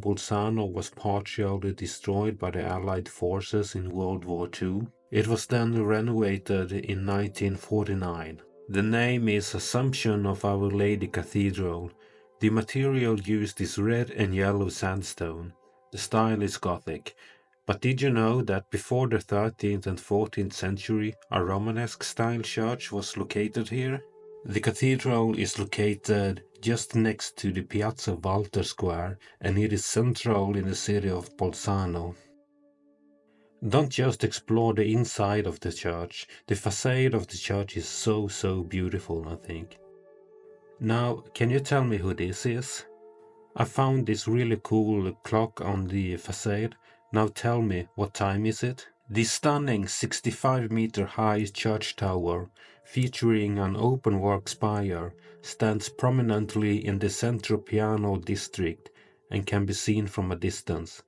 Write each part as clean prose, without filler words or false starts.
in Bolzano was partially destroyed by the Allied forces in World War II. It was then renovated in 1949. The name is Assumption of Our Lady Cathedral. The material used is red and yellow sandstone. The style is Gothic. But did you know that before the 13th and 14th century, a Romanesque-style church was located here? The cathedral is located just next to the Piazza Walter Square, and it is central in the city of Bolzano. Don't just explore the inside of the church. The facade of the church is so beautiful, I think. Now, can you tell me who this is? I found this really cool clock on the facade. Now tell me, what time is it? The stunning 65-meter high church tower, featuring an open-work spire, stands prominently in the Centro Piano district and can be seen from a distance.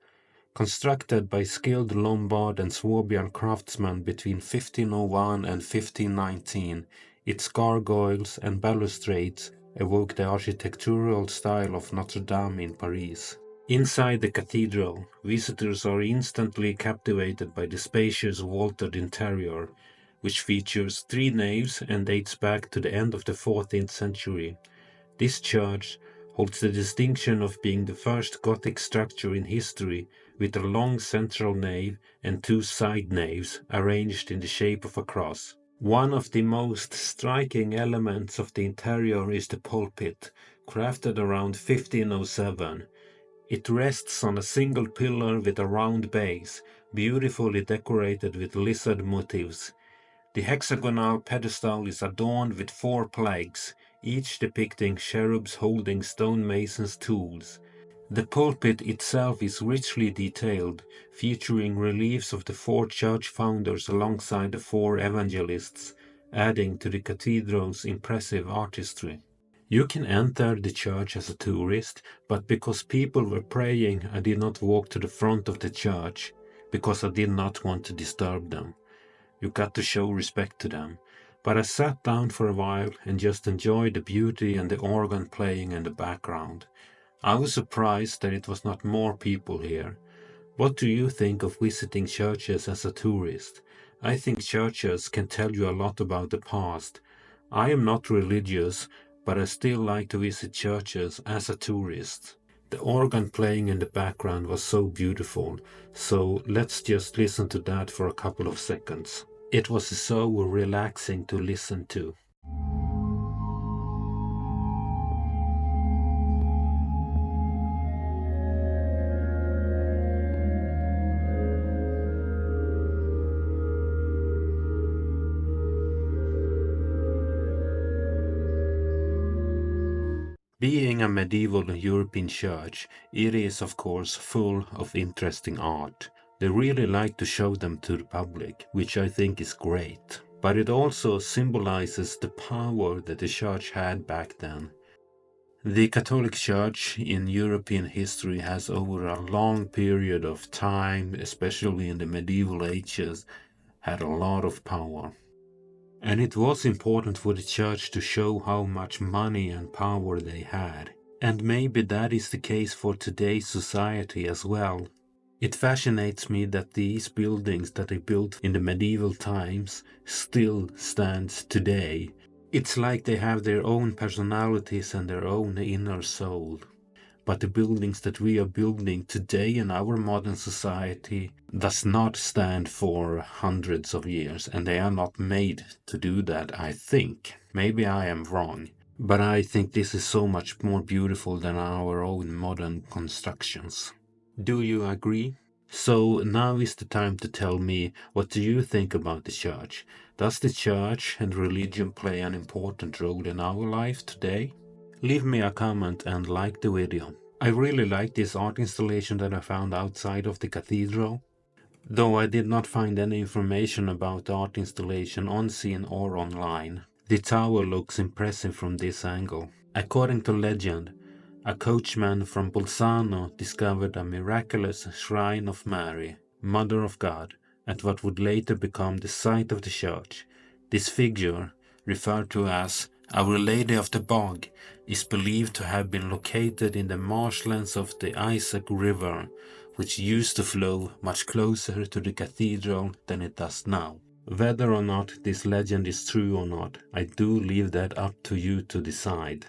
Constructed by skilled Lombard and Swabian craftsmen between 1501 and 1519, its gargoyles and balustrades evoke the architectural style of Notre Dame in Paris. Inside the cathedral, visitors are instantly captivated by the spacious vaulted interior, which features 3 naves and dates back to the end of the 14th century. This church holds the distinction of being the first Gothic structure in history, with a long central nave and 2 side naves arranged in the shape of a cross. One of the most striking elements of the interior is the pulpit, crafted around 1507. It rests on a single pillar with a round base, beautifully decorated with lizard motifs. The hexagonal pedestal is adorned with 4 plaques, each depicting cherubs holding stonemasons' tools. The pulpit itself is richly detailed, featuring reliefs of the 4 church founders alongside the 4 evangelists, adding to the cathedral's impressive artistry. You can enter the church as a tourist, but because people were praying, I did not walk to the front of the church, because I did not want to disturb them. You got to show respect to them. But I sat down for a while and just enjoyed the beauty and the organ playing in the background. I was surprised that it was not more people here. What do you think of visiting churches as a tourist? I think churches can tell you a lot about the past. I am not religious, but I still like to visit churches as a tourist. The organ playing in the background was so beautiful, so let's just listen to that for a couple of seconds. It was so relaxing to listen to. Being a medieval European church, it is of course full of interesting art. They really like to show them to the public, which I think is great. But it also symbolizes the power that the church had back then. The Catholic Church in European history has over a long period of time, especially in the medieval ages, had a lot of power. And it was important for the church to show how much money and power they had. And maybe that is the case for today's society as well. It fascinates me that these buildings that they built in the medieval times still stand today. It's like they have their own personalities and their own inner soul. But the buildings that we are building today in our modern society does not stand for hundreds of years, and they are not made to do that, I think. Maybe I am wrong, but I think this is so much more beautiful than our own modern constructions. Do you agree? So now is the time to tell me, what do you think about the church? Does the church and religion play an important role in our life today? Leave me a comment and like the video. I really like this art installation that I found outside of the cathedral. Though I did not find any information about the art installation on scene or online. The tower looks impressive from this angle. According to legend, a coachman from Bolzano discovered a miraculous shrine of Mary, Mother of God, at what would later become the site of the church. This figure, referred to as Our Lady of the Bog, is believed to have been located in the marshlands of the Isaac River, which used to flow much closer to the cathedral than it does now. Whether or not this legend is true or not, I do leave that up to you to decide.